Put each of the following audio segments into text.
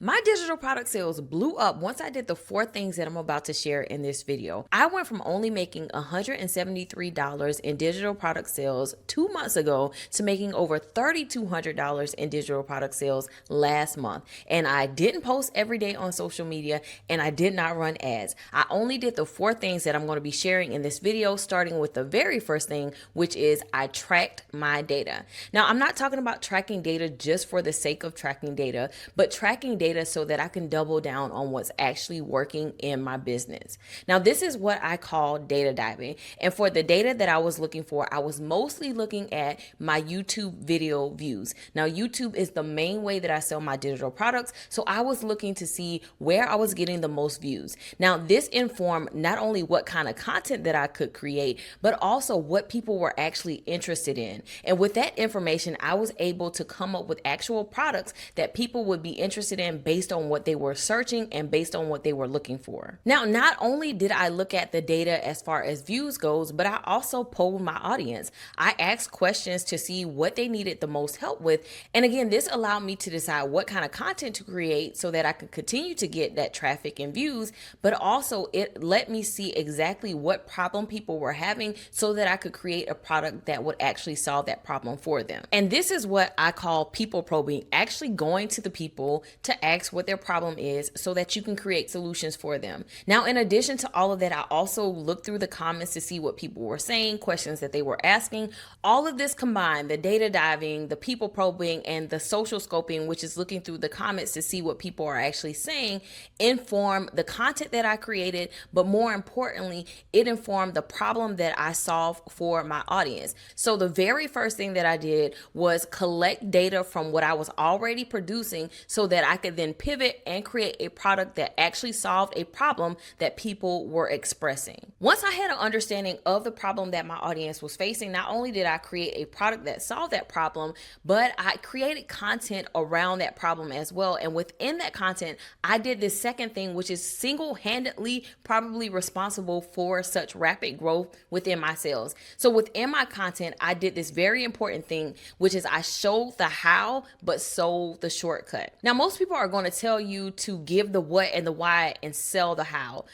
My digital product sales blew up once I did the four things that I'm about to share in this video. I went from only making $173 in digital product sales 2 months ago to making over $3,200 in digital product sales last month. And I didn't post every day on social media and I did not run ads. I only did the four things that I'm going to be sharing in this video, starting with the very first thing, which is I tracked my data. Now, I'm not talking about tracking data just for the sake of tracking data, but tracking data so that I can double down on what's actually working in my business. Now, this is what I call data diving. And for the data that I was looking for, I was mostly looking at my YouTube video views. Now, YouTube is the main way that I sell my digital products. So I was looking to see where I was getting the most views. Now, this informed not only what kind of content that I could create, but also what people were actually interested in. And with that information, I was able to come up with actual products that people would be interested in based on what they were searching and based on what they were looking for. Now, not only did I look at the data as far as views goes, but I also polled my audience. I asked questions to see what they needed the most help with. And again, this allowed me to decide what kind of content to create so that I could continue to get that traffic and views, but also it let me see exactly what problem people were having so that I could create a product that would actually solve that problem for them. And this is what I call people probing, actually going to the people to ask what their problem is so that you can create solutions for them. Now, in addition to all of that, I also looked through the comments to see what people were saying, questions that they were asking. All of this combined, the data diving, the people probing, and the social scoping, which is looking through the comments to see what people are actually saying, inform the content that I created, but more importantly, it informed the problem that I solve for my audience. So the very first thing that I did was collect data from what I was already producing so that I could then pivot and create a product that actually solved a problem that people were expressing. Once I had an understanding of the problem that my audience was facing, not only did I create a product that solved that problem, but I created content around that problem as well. And within that content, I did this second thing, which is single-handedly probably responsible for such rapid growth within my sales. So within my content, I did this very important thing, which is I showed the how, but sold the shortcut. Now, most people are going to tell you to give the what and the why and sell the how.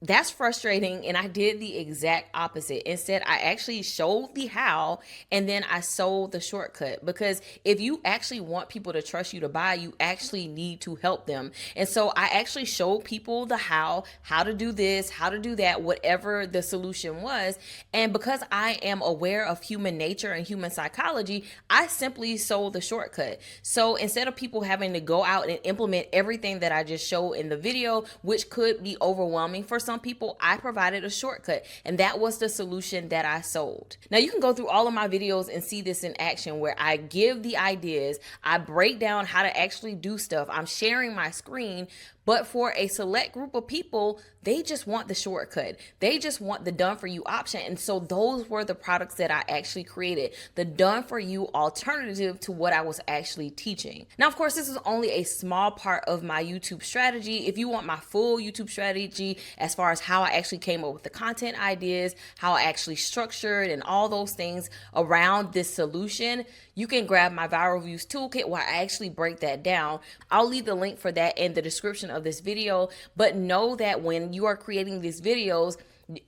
That's frustrating, and I did the exact opposite. Instead, I actually showed the how and then I sold the shortcut, because if you actually want people to trust you to buy, you actually need to help them. And so I actually showed people the how to do this, how to do that, whatever the solution was. And because I am aware of human nature and human psychology, I simply sold the shortcut. So instead of people having to go out and implement everything that I just showed in the video, which could be overwhelming for some people, I provided a shortcut, and that was the solution that I sold. Now, you can go through all of my videos and see this in action, where I give the ideas, I break down how to actually do stuff, I'm sharing my screen. But for a select group of people, they just want the shortcut. They just want the done for you option. And so those were the products that I actually created, the done for you alternative to what I was actually teaching. Now, of course, this is only a small part of my YouTube strategy. If you want my full YouTube strategy, as far as how I actually came up with the content ideas, how I actually structured and all those things around this solution, you can grab my Viral Views Toolkit where I actually break that down. I'll leave the link for that in the description of this video, but know that when you are creating these videos,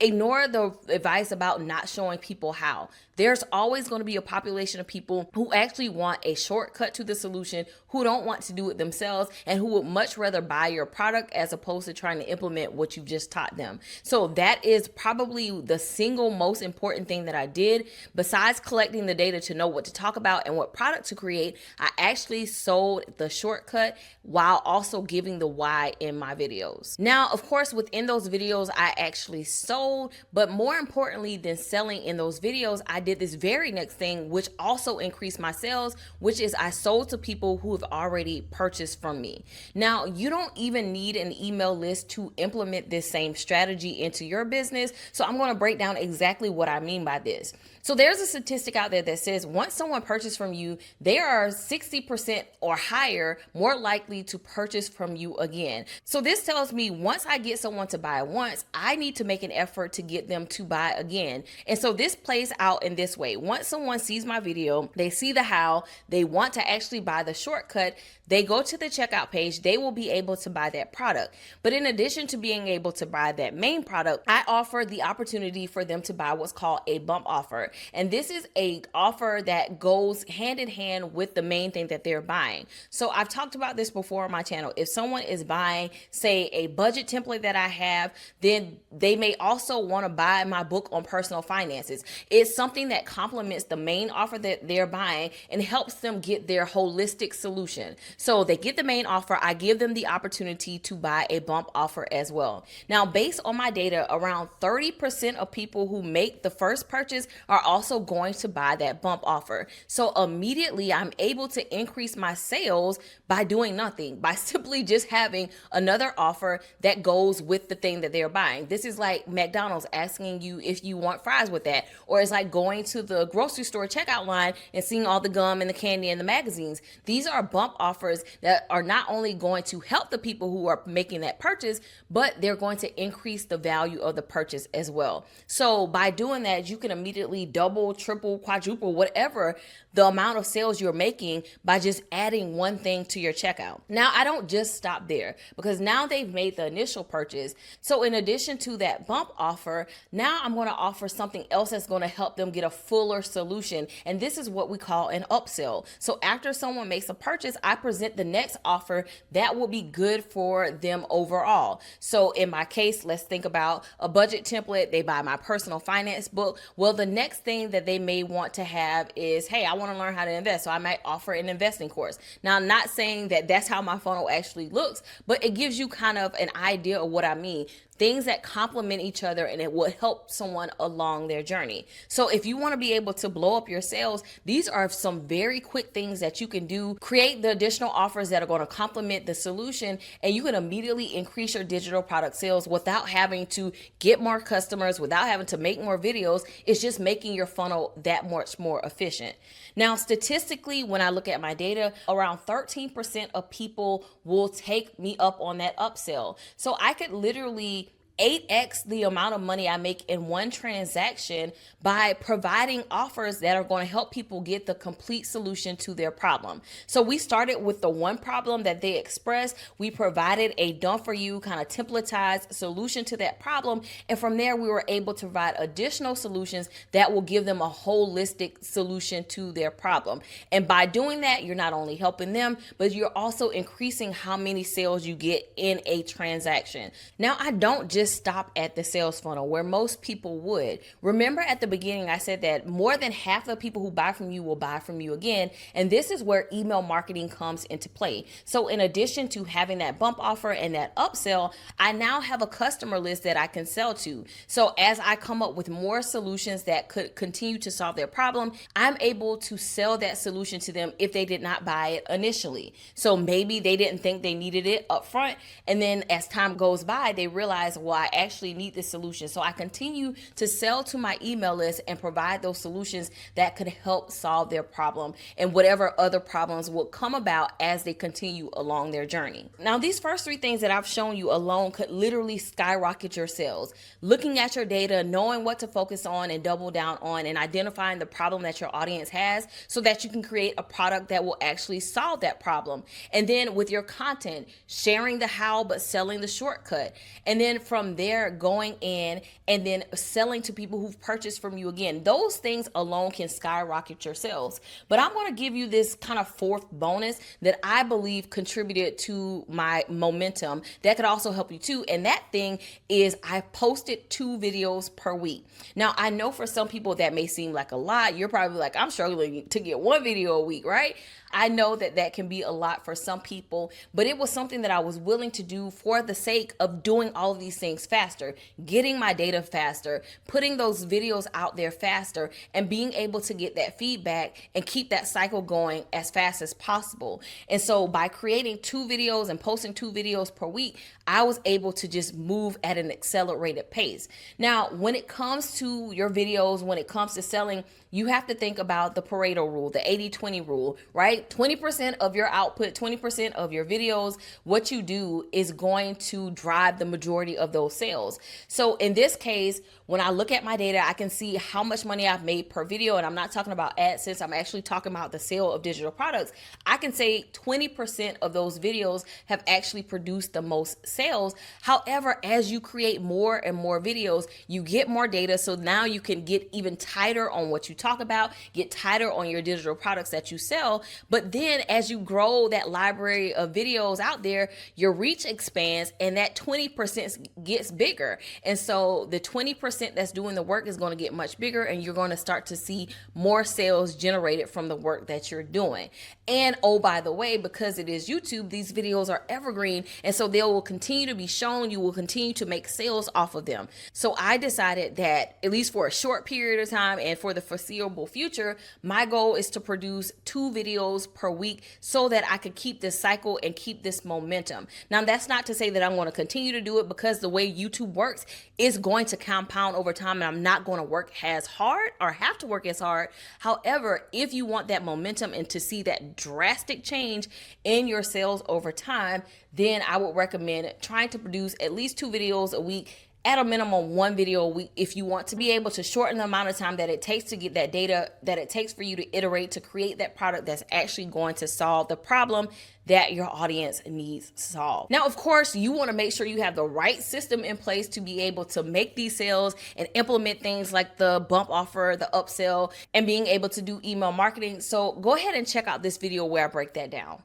ignore the advice about not showing people how. There's always going to be a population of people who actually want a shortcut to the solution, who don't want to do it themselves, and who would much rather buy your product as opposed to trying to implement what you've just taught them. So that is probably the single most important thing that I did. Besides collecting the data to know what to talk about and what product to create, I actually sold the shortcut while also giving the why in my videos. Now, of course, within those videos, I actually sold, but more importantly than selling in those videos, I did this very next thing, which also increased my sales, which is I sold to people who have already purchased from me. Now, you don't even need an email list to implement this same strategy into your business. So I'm going to break down exactly what I mean by this. So there's a statistic out there that says once someone purchases from you, they are 60% or higher more likely to purchase from you again. So this tells me once I get someone to buy once, I need to make an effort to get them to buy again. And so this plays out in this way. Once someone sees my video, they see the how, they want to actually buy the shortcut, they go to the checkout page, they will be able to buy that product. But in addition to being able to buy that main product, I offer the opportunity for them to buy what's called a bump offer. And this is a offer that goes hand in hand with the main thing that they're buying. So I've talked about this before on my channel. If someone is buying, say, a budget template that I have, then they may also want to buy my book on personal finances. It's something that complements the main offer that they're buying and helps them get their holistic solution. So they get the main offer, I give them the opportunity to buy a bump offer as well. Now, based on my data, around 30% of people who make the first purchase are also going to buy that bump offer. So immediately I'm able to increase my sales by doing nothing, by simply just having another offer that goes with the thing that they're buying. This is like McDonald's asking you if you want fries with that, or it's like going to the grocery store checkout line and seeing all the gum and the candy and the magazines. These are bump offers that are not only going to help the people who are making that purchase, but they're going to increase the value of the purchase as well. So by doing that, you can immediately double, triple, quadruple, whatever the amount of sales you're making by just adding one thing to your checkout. Now, I don't just stop there, because now they've made the initial purchase. So in addition to that bump offer, now I'm going to offer something else that's going to help them get a fuller solution. And this is what we call an upsell. So after someone makes a purchase, I present the next offer that will be good for them overall. So in my case, let's think about a budget template. They buy my personal finance book. Well, the next thing that they may want to have is, hey, I want to learn how to invest. So I might offer an investing course. Now, I'm not saying that that's how my funnel actually looks, but it gives you kind of an idea of what I mean. Things that complement each other, and it will help someone along their journey. So if you want to be able to blow up your sales, these are some very quick things that you can do. Create the additional offers that are going to complement the solution, and you can immediately increase your digital product sales without having to get more customers, without having to make more videos. It's just making your funnel that much more efficient. Now, statistically, when I look at my data, around 13% of people will take me up on that upsell. So I could literally 8x the amount of money I make in one transaction by providing offers that are going to help people get the complete solution to their problem. So we started with the one problem that they expressed. We provided a done for you kind of templatized solution to that problem. And from there, we were able to provide additional solutions that will give them a holistic solution to their problem. And by doing that, you're not only helping them, but you're also increasing how many sales you get in a transaction. Now, I don't just stop at the sales funnel where most people would. Remember at the beginning, I said that more than half of the people who buy from you will buy from you again. And this is where email marketing comes into play. So in addition to having that bump offer and that upsell, I now have a customer list that I can sell to. So as I come up with more solutions that could continue to solve their problem, I'm able to sell that solution to them if they did not buy it initially. So maybe they didn't think they needed it up front. And then as time goes by, they realize, well, I actually need this solution. So I continue to sell to my email list and provide those solutions that could help solve their problem and whatever other problems will come about as they continue along their journey. Now, these first three things that I've shown you alone could literally skyrocket your sales. Looking at your data, knowing what to focus on and double down on, and identifying the problem that your audience has so that you can create a product that will actually solve that problem. And then with your content, sharing the how, but selling the shortcut. And then from there, going in and then selling to people who've purchased from you again. Those things alone can skyrocket your sales. But I'm going to give you this kind of fourth bonus that I believe contributed to my momentum that could also help you too. And that thing is I posted 2 videos per week. Now, I know for some people that may seem like a lot. You're probably like, I'm struggling to get 1 video a week, right? I know that that can be a lot for some people, but it was something that I was willing to do for the sake of doing all of these things faster, getting my data faster, putting those videos out there faster, and being able to get that feedback and keep that cycle going as fast as possible. And so by creating 2 videos and posting 2 videos per week, I was able to just move at an accelerated pace. Now, when it comes to your videos, when it comes to selling, you have to think about the Pareto rule, the 80-20 rule, right? 20% of your output, 20% of your videos, what you do is going to drive the majority of those those sales. So in this case, when I look at my data, I can see how much money I've made per video. And I'm not talking about AdSense. I'm actually talking about the sale of digital products. I can say 20% of those videos have actually produced the most sales. However, as you create more and more videos, you get more data. So now you can get even tighter on what you talk about, get tighter on your digital products that you sell. But then as you grow that library of videos out there, your reach expands and that 20% gets bigger. And so the 20% that's doing the work is going to get much bigger, and you're going to start to see more sales generated from the work that you're doing. And oh, by the way, because it is YouTube, these videos are evergreen, and so they will continue to be shown. You will continue to make sales off of them. So I decided that at least for a short period of time and for the foreseeable future, my goal is to produce 2 videos per week so that I could keep this cycle and keep this momentum. Now, that's not to say that I'm going to continue to do it, because the way YouTube works is going to compound over time, and I'm not going to work as hard or have to work as hard. However, if you want that momentum and to see that drastic change in your sales over time, then I would recommend trying to produce at least 2 videos a week, at a minimum 1 video a week, if you want to be able to shorten the amount of time that it takes to get that data, that it takes for you to iterate to create that product that's actually going to solve the problem that your audience needs solved. Now, of course, you want to make sure you have the right system in place to be able to make these sales and implement things like the bump offer, the upsell, and being able to do email marketing. So go ahead and check out this video where I break that down.